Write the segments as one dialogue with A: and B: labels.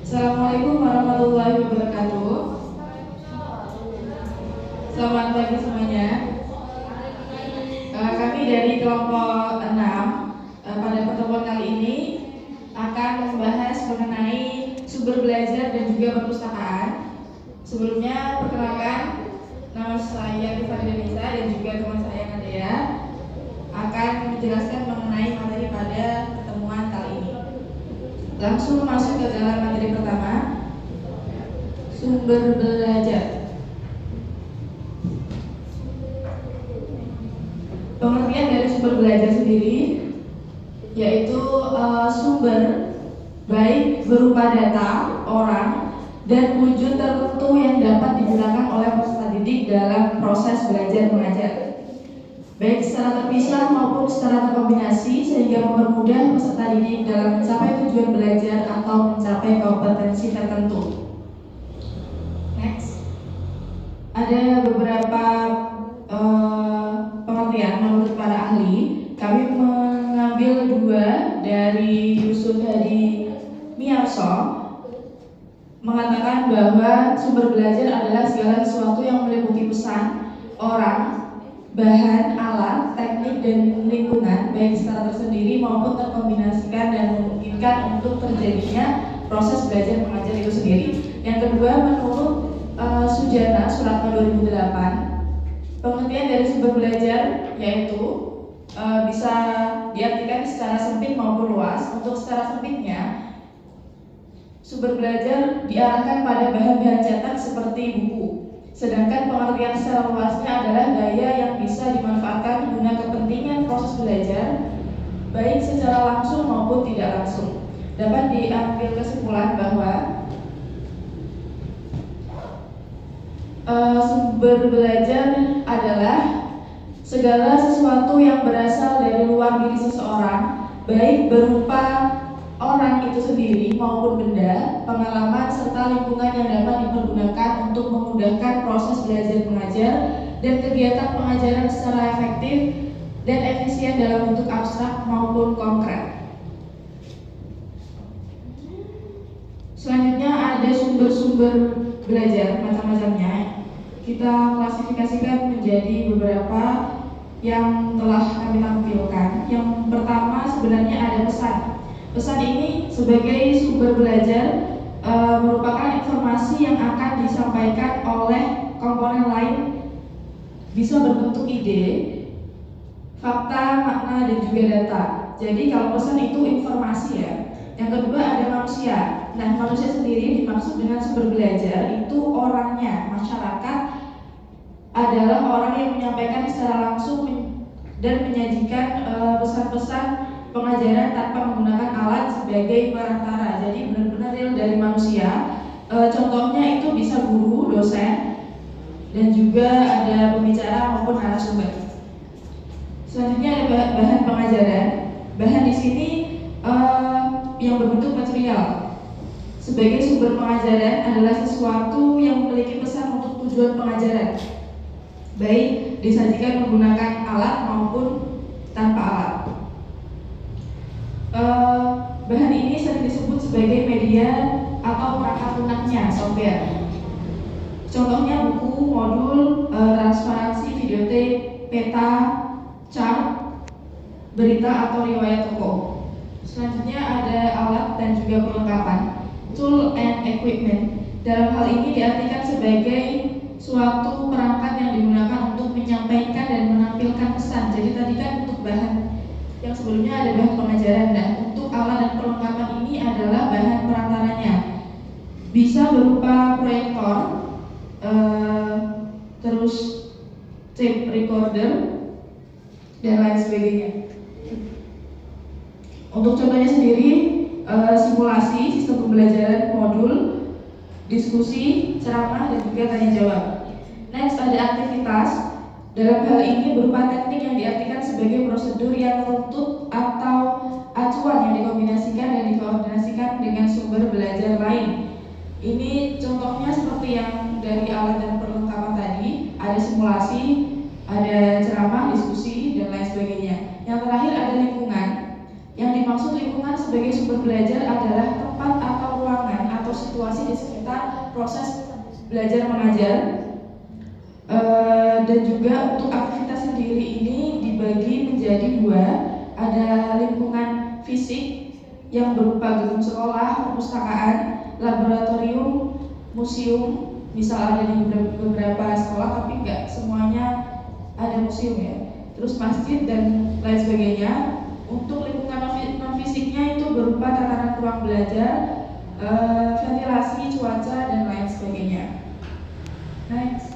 A: Assalamualaikum warahmatullahi wabarakatuh. Selamat pagi semuanya. Kami dari kelompok 6 pada pertemuan kali ini akan membahas mengenai sumber belajar dan juga perpustakaan. Sebelumnya perkenalkan, nama saya Tiffany Denisa dan juga teman saya Nadia akan menjelaskan mengenai materi pada pertemuan kali ini. Langsung masuk ke dalam materi pertama, sumber belajar. Pengertian dari sumber belajar sendiri yaitu sumber baik berupa data, orang, dan wujud tertentu yang dapat digunakan oleh peserta didik dalam proses belajar mengajar, baik secara terpisah maupun secara terkombinasi, sehingga mempermudah peserta didik dalam mencapai tujuan belajar atau mencapai kompetensi tertentu. Next, ada beberapa pengertian menurut para ahli. Kami mengambil dua dari Yusuf Hadi Miyarso, mengatakan bahwa sumber belajar adalah segala sesuatu yang meliputi pesan, orang, bahan, alat, teknik, dan lingkungan, baik secara tersendiri maupun terkombinasikan dan memungkinkan untuk terjadinya proses belajar mengajar itu sendiri. Yang kedua, menurut Sujana Suratno 2008, pengertian dari sumber belajar yaitu bisa diartikan secara sempit maupun luas. Untuk secara sempitnya, sumber belajar diarahkan pada bahan-bahan cetak seperti buku. Sedangkan pengertian secara luasnya adalah daya yang bisa dimanfaatkan guna kepentingan proses belajar, baik secara langsung maupun tidak langsung. Dapat diambil kesimpulan bahwa sumber belajar adalah segala sesuatu yang berasal dari luar diri seseorang, baik berupa orang itu sendiri maupun benda, pengalaman, serta lingkungan yang dapat dipergunakan untuk memudahkan proses belajar mengajar dan kegiatan pengajaran secara efektif dan efisien dalam bentuk abstrak maupun konkret. Selanjutnya ada sumber-sumber belajar macam-macamnya. Kita klasifikasikan menjadi beberapa yang telah kami tampilkan. Yang pertama sebenarnya ada pesan. Pesan ini sebagai sumber belajar merupakan informasi yang akan disampaikan oleh komponen lain, bisa berbentuk ide, fakta, makna, dan juga data. Jadi kalau pesan itu informasi ya. Yang kedua ada manusia. Nah, manusia sendiri dimaksud dengan sumber belajar itu orangnya. Masyarakat adalah orang yang menyampaikan secara langsung dan menyajikan pesan-pesan pengajaran tanpa menggunakan alat sebagai perantara. Jadi benar-benar real dari manusia. Contohnya itu bisa guru, dosen, dan juga ada pembicara maupun narasumber. Selanjutnya ada bahan pengajaran. Bahan di sini yang berbentuk material. Sebagai sumber pengajaran adalah sesuatu yang memiliki pesan untuk tujuan pengajaran, baik disajikan menggunakan alat maupun tanpa alat. Bahan ini sering disebut sebagai media atau perangkat lunaknya, software. Contohnya buku, modul, transparansi, videotape, peta, chart, berita atau riwayat tokoh. Selanjutnya ada alat dan juga perlengkapan, tool and equipment. Dalam hal ini diartikan sebagai suatu perangkat yang digunakan untuk menyampaikan dan menampilkan pesan. Jadi tadi kan untuk bahan yang sebelumnya ada bahan pengajaran, dan untuk alat dan perlengkapan ini adalah bahan perantaranya. Bisa berupa proyektor, terus tape recorder, dan lain sebagainya. Untuk contohnya sendiri, simulasi, sistem pembelajaran, modul, diskusi, ceramah, dan juga tanya jawab. Next ada aktivitas. Dalam hal ini berupa teknik yang diartikan sebagai prosedur yang runtut atau acuan yang dikombinasikan dan dikoordinasikan dengan sumber belajar lain. Ini contohnya seperti yang dari alat dan perlengkapan tadi, ada simulasi, ada ceramah, diskusi, dan lain sebagainya. Yang terakhir ada lingkungan. Yang dimaksud lingkungan sebagai sumber belajar adalah tempat atau ruangan atau proses belajar mengajar. Dan juga untuk aktivitas sendiri ini dibagi menjadi dua. Ada lingkungan fisik yang berupa gedung sekolah, perpustakaan, laboratorium, museum. Misal ada di beberapa sekolah, tapi nggak semuanya ada museum ya. Terus masjid dan lain sebagainya. Untuk lingkungan non fisiknya itu berupa tatanan ruang belajar, ventilasi, cuaca, dan lain sebagainya. Next.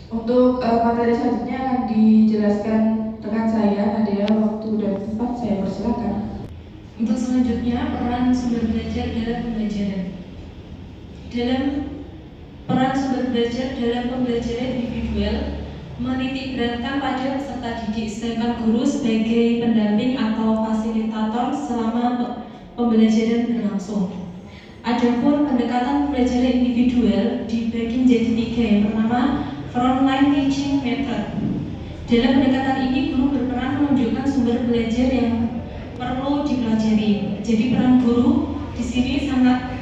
A: Untuk materi selanjutnya akan dijelaskan rekan saya, Nadia. Waktu dan tempat saya persilakan.
B: Untuk selanjutnya, peran sumber belajar dalam pembelajaran. Dalam peran sumber belajar dalam pembelajaran individual menitik beratkan pada peserta didik, sedangkan guru sebagai pendamping atau fasilitator selama pembelajaran berlangsung. Adapun pendekatan pembelajaran individual dibagi menjadi tiga. Yang pertama, frontline teaching method. Dalam pendekatan ini, guru berperan menunjukkan sumber belajar yang perlu dipelajari. Jadi peran guru di sini sangat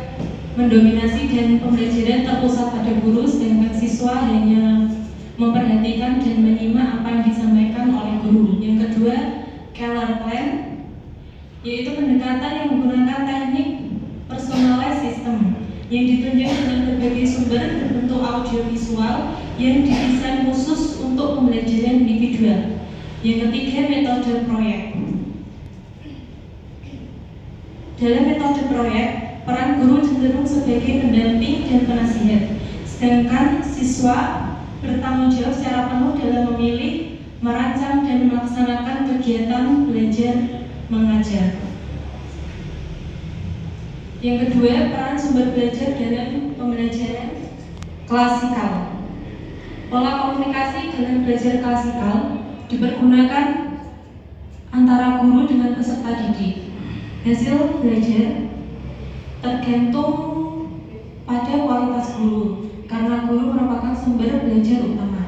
B: mendominasi dan pembelajaran terpusat pada guru, sedangkan siswa hanya memperhatikan dan menyimak apa yang disampaikan oleh guru. Yang kedua, Keller Plan, yaitu pendekatan yang menggunakan teknik personalized system yang ditunjang dengan berbagai sumber berbentuk audiovisual yang didesain khusus untuk pembelajaran individual. Yang ketiga, metode proyek. Dalam metode proyek, peran guru cenderung sebagai pendamping dan penasihat, sedangkan siswa bertanggung jawab secara penuh dalam memilih, merancang, dan melaksanakan kegiatan belajar mengajar. Yang kedua, peran sumber belajar dalam pembelajaran klasikal. Pola komunikasi dalam belajar klasikal dipergunakan antara guru dengan peserta didik. Hasil belajar tergantung pada kualitas guru, karena guru merupakan sumber belajar utama.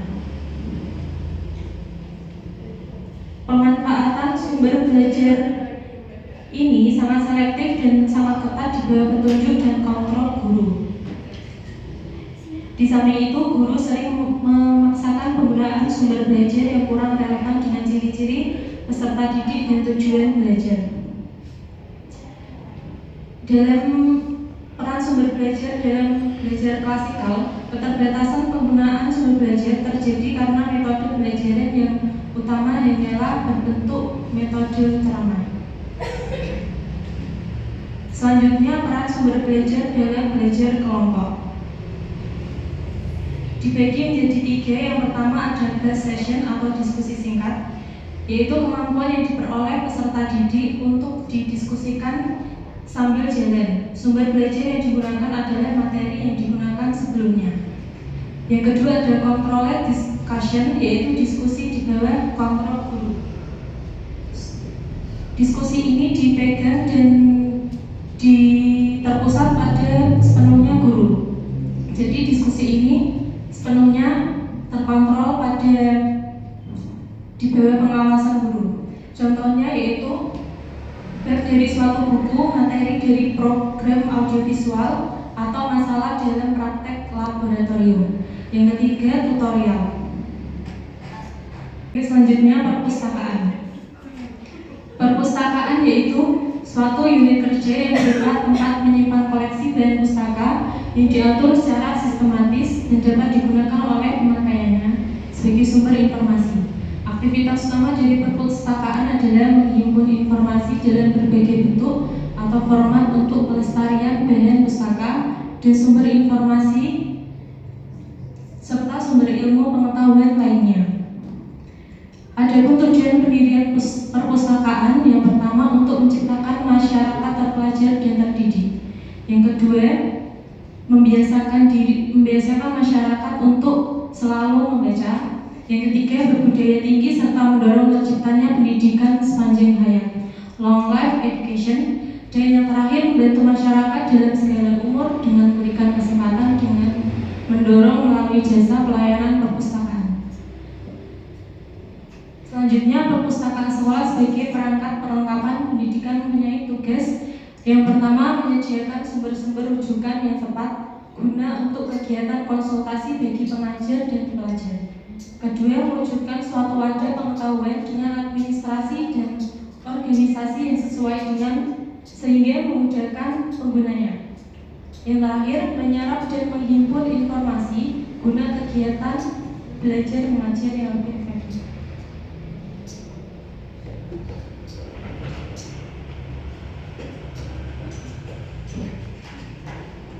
B: Pemanfaatan sumber belajar ini sangat selektif dan sangat ketat di bawah petunjuk dan kontrol guru. Di samping itu, guru sering memaksakan penggunaan sumber belajar yang kurang relevan dengan ciri-ciri peserta didik dan tujuan belajar. Dalam peran sumber belajar dalam belajar klasikal, keterbatasan penggunaan sumber belajar terjadi karena metode pembelajaran yang utama hanyalah berbentuk metode ceramah. Selanjutnya, peran sumber belajar dalam belajar kelompok dibagi menjadi tiga. Yang pertama ada class session atau diskusi singkat, yaitu kemampuan yang diperoleh peserta didik untuk didiskusikan sambil jalan. Sumber belajar yang digunakan adalah materi yang digunakan sebelumnya. Yang kedua ada controlled discussion, yaitu diskusi di bawah kontrol guru. Diskusi ini dipegang dan terpusat pada sepenuhnya guru. Jadi diskusi ini sepenuhnya terkontrol pada di bawah pengawasan guru. Contohnya yaitu bab dari suatu buku, materi dari program audiovisual, atau masalah dalam praktek laboratorium. Yang ketiga, tutorial. Selanjutnya, perpustakaan. Perpustakaan yaitu suatu unit kerja yang berupa tempat menyimpan koleksi bahan pustaka yang diatur secara sistematis dan dapat digunakan oleh pemakaiannya sebagai sumber informasi. Aktivitas utama dari perpustakaan adalah menghimpun informasi dalam berbagai bentuk atau format untuk pelestarian bahan pustaka dan sumber informasi serta sumber ilmu pengetahuan lainnya. Adapun tujuan pendirian perpustakaan, yang pertama untuk menciptakan masyarakat terpelajar dan terdidik. Yang kedua, membiasakan masyarakat untuk selalu membaca. Yang ketiga, berbudaya tinggi serta mendorong terciptanya pendidikan sepanjang hayat, long life education. Dan yang terakhir, membantu masyarakat dalam segala umur dengan memberikan kesempatan dengan mendorong melalui jasa pelayanan perpustakaan. Selanjutnya, perpustakaan sekolah sebagai perangkat perlengkapan pendidikan mempunyai tugas Yang pertama, menyediakan sumber-sumber rujukan yang tepat guna untuk kegiatan konsultasi bagi pengajar dan pelajar. Kedua, mewujudkan suatu wadah pengetahuan dengan administrasi dan organisasi yang sesuai dengan sehingga memudahkan penggunanya. Yang terakhir, menyerap dan menghimpun informasi guna kegiatan belajar mengajar yang lebih efektif.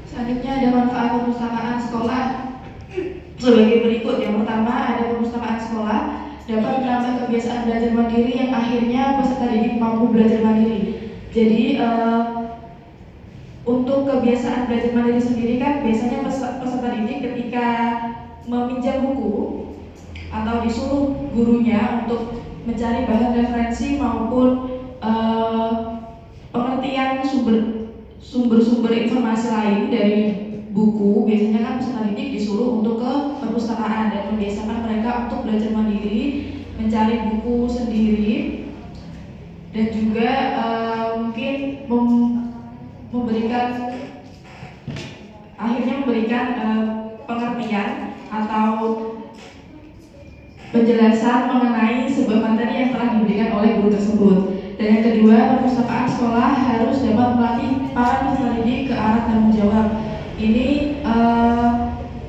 A: Selanjutnya ada manfaat perpustakaan sekolah sebagai berikut. Yang pertama, ada perpustakaan sekolah dapat menambah kebiasaan belajar mandiri yang akhirnya peserta didik mampu belajar mandiri. Jadi untuk kebiasaan belajar mandiri sendiri kan biasanya peserta didik ketika meminjam buku atau disuruh gurunya untuk mencari bahan referensi maupun pengertian sumber-sumber informasi lain dari buku, biasanya kan peserta didik disuruh untuk ke perpustakaan dan membiasakan mereka untuk belajar mandiri, mencari buku sendiri, dan juga mungkin memberikan pengertian atau penjelasan mengenai sebuah materi yang telah diberikan oleh guru tersebut. Dan yang kedua, perpustakaan sekolah harus dapat melatih para peserta didik ke arah tanggung jawab. Ini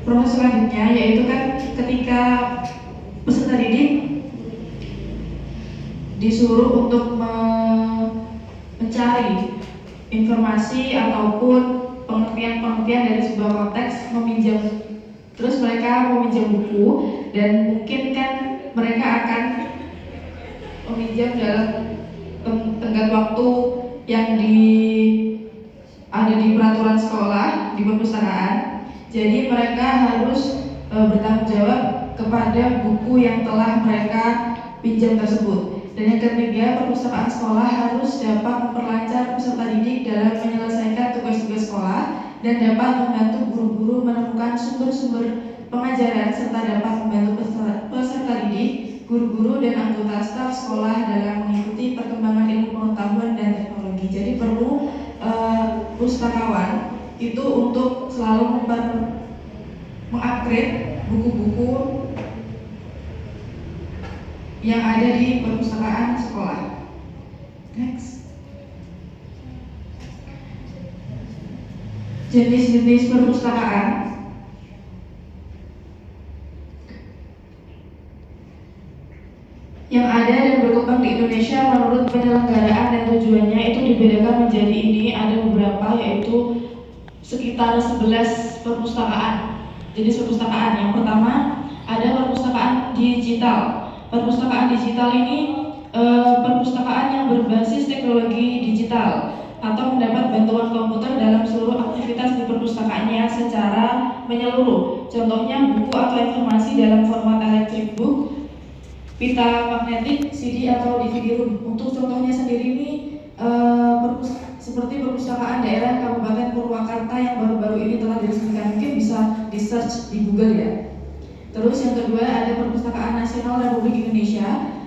A: proses selanjutnya, yaitu kan ketika peserta didik disuruh untuk mencari informasi ataupun pengertian dari sebuah konteks, terus mereka meminjam buku, dan mungkin kan mereka akan meminjam dalam tenggat waktu yang ada di peraturan sekolah di perpustakaan. Jadi mereka harus bertanggung jawab kepada buku yang telah mereka pinjam tersebut. Dan yang ketiga, perpustakaan sekolah harus dapat memperlancar peserta didik dalam menyelesaikan tugas-tugas sekolah dan dapat membantu guru-guru menemukan sumber-sumber pengajaran serta dapat membantu peserta didik, guru-guru dan anggota staf sekolah dalam mengikuti perkembangan ilmu pengetahuan dan teknologi. Jadi perlu pustakawan itu untuk selalu mengupgrade buku-buku yang ada di perpustakaan sekolah. Next. Jenis-jenis perpustakaan. Yang ada dan berkembang di Indonesia menurut penyelenggaraan dan tujuannya itu dibedakan menjadi ini, ada beberapa, yaitu sekitar 11 perpustakaan. Jenis perpustakaan yang pertama ada perpustakaan digital. Perpustakaan digital ini perpustakaan yang berbasis teknologi digital atau mendapat bantuan komputer dalam seluruh aktivitas di perpustakaannya secara menyeluruh. Contohnya buku atau informasi dalam format electric book, pita magnetik, CD atau DVD room. Untuk contohnya sendiri ini seperti perpustakaan daerah Kabupaten Purwakarta yang baru-baru ini telah diresmikan, mungkin bisa di search di Google ya. Terus yang kedua ada Perpustakaan Nasional Republik Indonesia.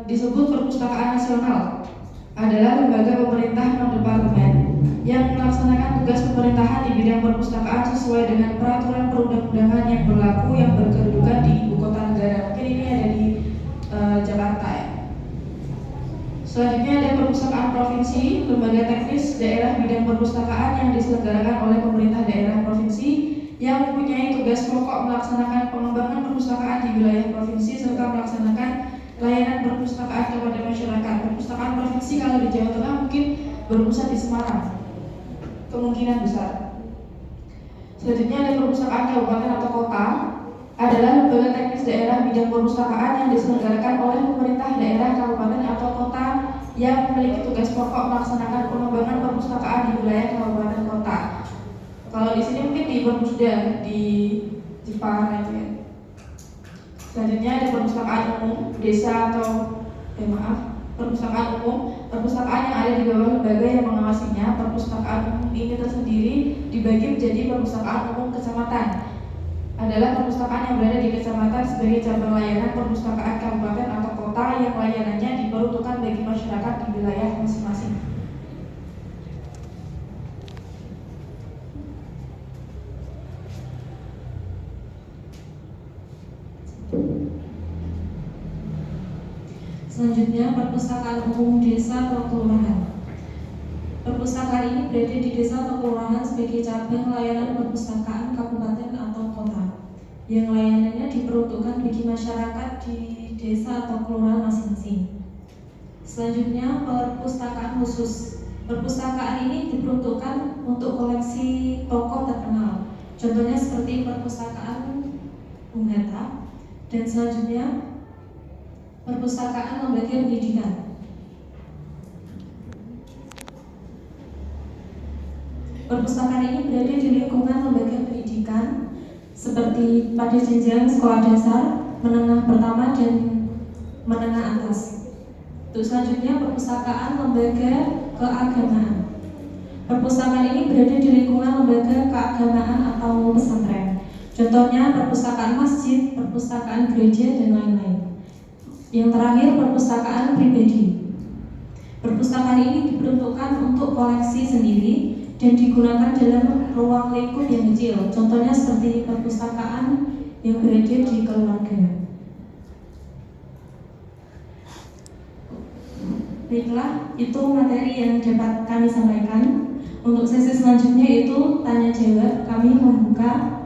A: Disebut Perpustakaan Nasional adalah lembaga pemerintah non-departemen yang melaksanakan tugas pemerintahan di bidang perpustakaan sesuai dengan peraturan perundang-undangan yang berlaku yang berkedudukan di ibu kota negara. Mungkin ini ada di Jakarta ya. Selanjutnya ada Perpustakaan Provinsi, lembaga teknis daerah bidang perpustakaan yang diselenggarakan oleh pemerintah daerah provinsi yang mempunyai tugas pokok melaksanakan pengembangan perpustakaan di wilayah provinsi serta melaksanakan layanan perpustakaan kepada masyarakat. Perpustakaan provinsi kalau di Jawa Tengah mungkin berpusat di Semarang, kemungkinan besar. Selanjutnya ada perpustakaan kabupaten atau kota, adalah lembaga teknis daerah bidang perpustakaan yang diselenggarakan oleh pemerintah daerah, kabupaten atau kota yang memiliki tugas pokok melaksanakan pengembangan perpustakaan di wilayah kabupaten kota. Kalau di sini mungkin di Perpusda di Jepara itu ya. Selanjutnya ada perpustakaan umum desa atau perpustakaan umum, perpustakaan yang ada di bawah lembaga yang mengawasinya. Perpustakaan umum ini tersendiri dibagi menjadi perpustakaan umum kecamatan. Adalah perpustakaan yang berada di kecamatan sebagai cabang layanan perpustakaan kabupaten atau kota. kota yang layanannya diperuntukkan bagi masyarakat di wilayah masing-masing.
B: Selanjutnya, perpustakaan umum desa atau kelurahan. Perpustakaan ini berada di desa atau kelurahan sebagai cabang layanan perpustakaan kabupaten atau kota yang layanannya diperuntukkan bagi masyarakat di desa atau kelurahan masing-masing. Selanjutnya, perpustakaan khusus. Perpustakaan ini diperuntukkan untuk koleksi tokoh terkenal. Contohnya seperti perpustakaan Bung Hatta. Dan selanjutnya, perpustakaan lembaga pendidikan. Perpustakaan ini berada di lingkungan lembaga pendidikan seperti pada jenjang sekolah dasar, menengah pertama, dan menengah atas. Untuk selanjutnya, perpustakaan lembaga keagamaan. Perpustakaan ini berada di lingkungan lembaga keagamaan atau pesantren. Contohnya perpustakaan masjid, perpustakaan gereja, dan lain-lain. Yang terakhir, perpustakaan pribadi. Perpustakaan ini diperuntukkan untuk koleksi sendiri dan digunakan dalam ruang lingkup yang kecil. Contohnya seperti perpustakaan yang berada di keluarga. Baiklah, itu materi yang dapat kami sampaikan. Untuk sesi selanjutnya itu tanya jawab. Kami membuka